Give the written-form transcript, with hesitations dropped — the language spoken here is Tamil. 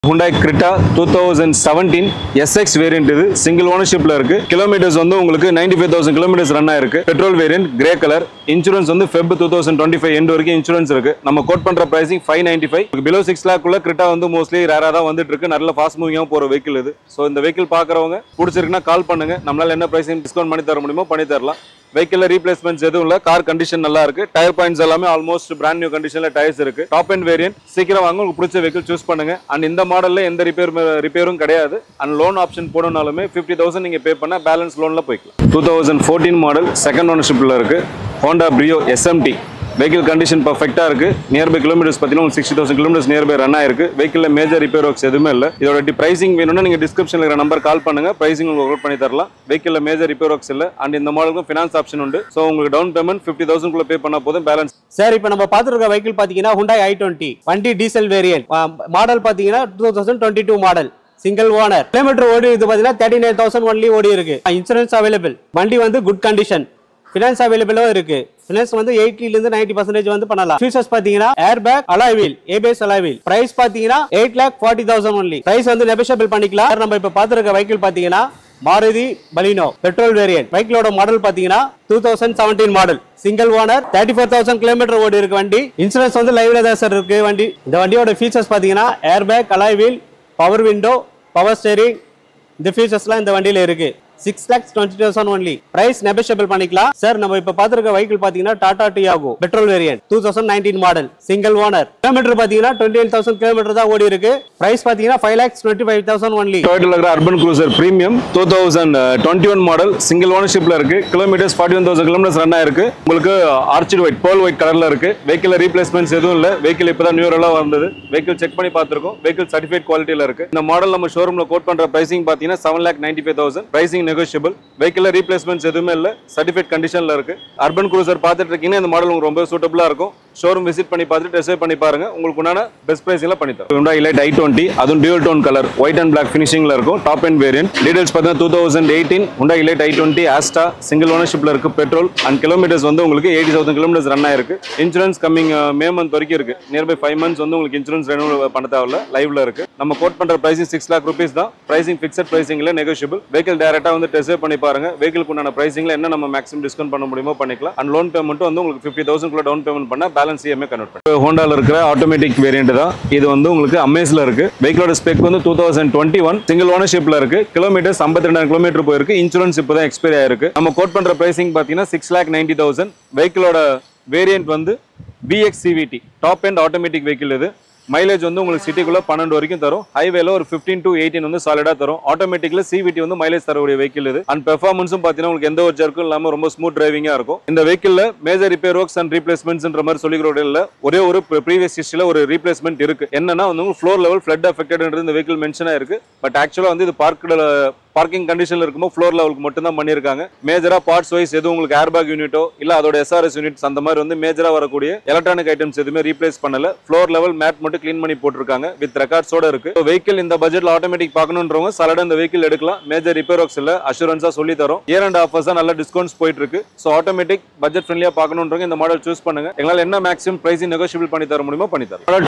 Hyundai Creta 2017 SX variant இது single ownershipல இருக்கு. கிலோமீட்டர்ஸ் வந்து உங்களுக்கு 95000 கிலோமீட்டர்ஸ் ரன் ஆயிருக்கு. Petrol variant grey colour. Insurance வந்து Feb 2025 எண்ட் வரைக்கும் இன்சூரன்ஸ் இருக்கு. நம்ம கோட் பண்ற பிரைசிங் 595. below 6 lakh உள்ள Creta வந்து மோஸ்ட்லி ரேரா தான் வந்துட்டு இருக்கு. நல்ல ஃபாஸ்ட் மூவிங்கா போற வெஹிக்கிள் இது. சோ இந்த வெஹிக்கிள் பார்க்கறவங்க பிடிச்சிருக்குனா கால் பண்ணுங்க. நம்மளால என்ன பிரைசிங் டிஸ்கவுண்ட் பண்ணி தர முடியுமோ பண்ணி தரலாம். வெஹிக்கிள் ரீப்ளேஸ்மெண்ட்ஸ் எதுவும் இல்ல. கார் கண்டிஷன் நல்லா இருக்கு. டயர் பாயிண்ட்ஸ் எல்லாமே ஆல்மோஸ்ட் பிராண்ட் நியூ கண்டிஷன்ல டயர்ஸ் இருக்கு. டாப் எண்ட் வேரியன்ட் சீக்கிரம் வாங்க. உங்களுக்கு பிடிச்ச வெஹிக்கிள் சூஸ் பண்ணுங்க. அண்ட் இந்த மாடல்ல எந்த ரிப்பேரும் கிடையாது. அண்ட் லோன் ஆப்ஷன் போடனாலுமே 50000 நீங்க பே பண்ணா பேலன்ஸ் லோன்ல போய்க்கலாம். 2014 மாடல் செகண்ட் ஓனர்ஷிப்ல இருக்கு. Honda Brio SMT vehicle condition பர்ஃபெக்ட்டா இருக்கு. நியர்பை கிலோமீட்டர்ஸ் பார்த்தீங்கன்னா 60000 கிலோமீட்டர்ஸ் நியர்பை ரன் ஆயிருக்கு. வெஹிக்கிள்ல மேஜர் ரிப்பேர் ஒர்க்ஸ் எதுவுமே இல்லை. இதோட பிரைசிங் வேணும்னா நீங்க டிஸ்கிரிப்ஷன்ல இருக்கிற நம்பர் கால் பண்ணுங்க. பிரைசிங் உங்களுக்கு ஒர்க் பண்ணி தரலாம். வெஹிக்கிள்ல மேஜர் ரிப்பேர் ஒர்க்ஸ் இல்லை. அண்ட் இந்த மாடலுக்கும் ஃபினான்ஸ் ஆப்ஷன் உண்டு. ஸோ உங்களுக்கு டவுன் பேமெண்ட் 50000 குள்ள பே பண்ணா போதும். பேலன்ஸ் சார் இப்போ நம்ம பார்த்துருக்க வெஹிக்கிள் பார்த்தீங்கன்னா Hyundai i20 வண்டி டீசல் வேரியன்ட் மாடல் பார்த்தீங்கன்னா 2022 மாடல் சிங்கிள் ஓனர். கிலோமீட்டர் ஓடி இது பார்த்தீங்கன்னா 39000 ஒன்லி ஓடி இருக்கு. Insurance available. வண்டி வந்து குட் கண்டிஷன். ஃபினான்ஸ் அவைலபிளும் இருக்கு. ஃபினான்ஸ் வந்து 80 ல இருந்து 90% வந்து பண்ணலாம். ஃபீச்சர்ஸ் பாத்தீங்கன்னா airbag, alloy wheel, ABS alloy wheel. Price பாத்தீங்கன்னா 8,40,000 ஒன்லி. பிரைஸ் வந்து நெகோஷியபிள் பண்ணிக்கலாம். நம்ம இப்ப பாத்துருக்க வெஹிக்கிள் பாத்தீங்கன்னா மாருதி பலினோ பெட்ரோல் வேரியன்ட். வெஹிக்கிளோட மாடல் பாத்தீங்கன்னா 2017 மாடல் சிங்கிள் ஓனர். 34,000 கிலோமீட்டர் ஓடி இருக்கு வண்டி. இன்சூரன்ஸ் வந்து லைவ்ல தான் சார் இருக்கு வண்டி. இந்த வண்டியோட ஃபீச்சர்ஸ் பாத்தீங்கன்னா airbag, alloy wheel, power window, power steering. இந்த ஃபீச்சர்ஸ்லாம் இந்த வண்டியில இருக்கு. 6,20,000 ஒன்லி. பிரைஸ் நெகோஷியபிள் பண்ணிக்கலாம். சார் நம்ம இப்ப பாத்துருக்க வெஹிக்கிள் பாத்தீங்கன்னா Tata Tiago petrol variant 2019 model single owner. Kilometre பாத்தீங்கன்னா 28,000 கிலோமீட்டர் தான் ஓடி இருக்கு. பிரைஸ் பாத்தீங்கன்னா 5,25,000 ஒன்லி. டொயோட்டால இருக்கிற Urban Cruiser premium 2021 model single ஓனர்ஷிப்ல இருக்கு. கிலோமீட்டர்ஸ் 41,000 கிலோமீட்டர்ஸ் ரன் ஆயிருக்கு. உங்களுக்கு ஆர்ச்சிட் ஒயிட் பேர்ல் ஒயிட் கலர்ல இருக்கு. வெஹிக்கிள் ரீப்ளேஸ்மெண்ட்ஸ் எதுவும் இல்ல. வெஹிக்கிள் இப்பதான் நியூரலா வந்தது. வெஹிக்கிள் செக் பண்ணி பார்த்திருக்கோம். வெஹிக்கிள் சர்டிஃபைட் குவாலிட்டில இருக்கு. இந்த மாடல் நம்ம ஷோரூம்ல கோட் பண்ற பிரைசிங் பாத்தீங்கன்னா 7,95,000. Pricing negotiable. வெஹிக்கிள் ரீப்ளேஸ்மெண்ட்ஸ் எதுவுமே இல்ல. சர்டிஃபைட் கண்டிஷன்ல இருக்கு. அர்பன் க்ரூசர் பார்த்துட்டு இருக்கீங்கன்னா இந்த மாடல் உங்களுக்கு ரொம்ப சூட்டபிளா இருக்கும். ஷோரூம் விசிட் பண்ணி பார்த்துட்டு டெஸ்ட் பண்ணி பாருங்க. உங்களுக்கு உண்டான பெஸ்ட் பிரைஸ்ல பண்ணி தரோம். Hyundai Elite i20 அதுவும் dual tone colour white and black ஃபினிஷிங்ல இருக்கும். Top end variant. டீடைல்ஸ் பார்த்தா 2018 Hyundai Elite i20 Asta single ஓனர்ஷிப்ல இருக்கு. பெட்ரோல் அண்ட் கிலோமீட்டர்ஸ் வந்து உங்களுக்கு 80,000 கிலோமீட்டர்ஸ் ரன் ஆயிருக்கு. இன்சூரன்ஸ் கம்மிங் மே மந்த் வரைக்கும் இருக்கு. நியர்பை 5 months வந்து உங்களுக்கு இன்சூரன்ஸ் ரெனியூவல் பண்ண தேவையில்ல. லைவ்ல இருக்கு. நம்ம கோட் பண்ற பிரைசிங் 6 lakh rupees தான். பிரைசிங் ஃபிக்ஸட் பிரைசிங் இல்ல, நெகோஷியபிள். வெஹிக்கிள் டைரக்டா வந்து டெஸ்ட் பண்ணி பாருங்க. வெஹிக்கிள் உண்டான பிரைசிங்ல என்ன நம்ம மேக்ஸிமம் டிஸ்கவுண்ட் பண்ண முடியுமோ பண்ணிக்கலாம். அண்ட் லோன் பேமெண்ட் வந்து உங்களுக்கு 50,000 குள்ள டவுன் பேமெண்ட் பண்ணா பேலன்ஸ் இஎம்ஐ கன்வெர்ட் பண்ணலாம். ஹோண்டால இருக்கிற ஆட்டோமேட்டிக் வேரியன்ட் தான் இது. வந்து உங்களுக்கு அமேஸ்ல இருக்கு. வெஹிக்கிளோட ஸ்பெக் வந்து 2021 சிங்கிள் ஓனர்ஷிப்ல இருக்கு. கிலோமீட்டர்ஸ் 52,000 கிலோமீட்டர் போயிருக்கு. இன்சூரன்ஸ் இப்பதான் எக்ஸ்பைரி ஆயிருக்கு. நம்ம கோட் பண்ற பிரைசிங் பாத்தீங்கன்னா 6,90,000. வெஹிக்கிளோட வேரியன்ட் வந்து VX CVT top end automatic vehicle இது. மைலேஜ் வந்து உங்களுக்கு சிட்டிக்குள்ள 12 வரைக்கும் தரும். ஹைவேல ஒரு 15 to 18 வந்து சாலிடா தரும். ஆட்டோமேட்டிக்ல CVT வந்து மைலேஜ் தரக்கூடிய வெஹிக்கிள் இது. அண்ட் பெர்ஃபார்மன்ஸும் பாத்தீங்கன்னா உங்களுக்கு எந்த ஒரு ஜர்க்கும் இல்லாம ரொம்ப ஸ்மூத் டிரைவிங்கா இருக்கும். இந்த வெஹிக்கிள்ல மேஜர் ரிப்பேர் ஒர்க்ஸ் அண்ட் ரீப்ளேஸ்மெண்ட்ஸ்ன்ற மாதிரி சொல்லிக்கிறோட இல்ல. ஒரே ஒரு ப்ரீவியஸ் ஹிஸ்டரியில ஒரு ரீப்ளேஸ்மெண்ட் இருக்கு. என்னன்னா வந்து ஃப்ளோர் லெவல் ஃப்ளட் அஃபெக்டட்ன்றது இந்த வெஹிக்கிள் மென்ஷன் ஆயிருக்கு. பட் ஆக்சுவலா வந்து இது பார்க்கிங் கண்டிஷன்ல இருக்கும்போது ஃப்ளோர் லெவலுக்கு மட்டும் தான் பண்ணிருக்காங்க. மேஜரா பார்ட்ஸ் வைஸ் எதுவும் உங்களுக்கு ஏர் பேக் யூனிட்டோ இல்ல அதோட SRS யூனிட்ஸ் அந்த மாதிரி வந்து மேஜரா வரக்கூடிய எலக்ட்ரானிக் ஐட்டம்ஸ் எதுவுமே ரீப்ளேஸ் பண்ணல. ஃப்ளோர் லெவல் மேட் மட்டும் க்ளீன் பண்ணி போட்டிருக்காங்க. வித் ரெக்கார்ட்ஸோட இருக்கு. வெஹிக்கிள் இந்த பட்ஜெட்ல ஆட்டோமேட்டிக் பார்க்கணுன்றவங்க சலடா இந்த வெஹிக்கிள் எடுக்கலாம். மேஜர் ரிப்பேர் ஒர்க்ஸ் இல்ல, அஷூரன்ஸா சொல்லி தரோம். இயர் அண்ட் ஆஃபர்ஸா நல்ல டிஸ்கவுண்ட்ஸ் போயிட்டு இருக்கு. சோ ஆட்டோமேட்டிக் பட்ஜெட் ஃப்ரெண்ட்லியா பார்க்கணுன்றவங்க இந்த மாடல் சூஸ் பண்ணுங்க. எங்களால என்ன மேக்ஸிமம் பிரைசிங் நெகோஷியபிள் பண்ணி தர முடியுமோ பண்ணி தரோம்.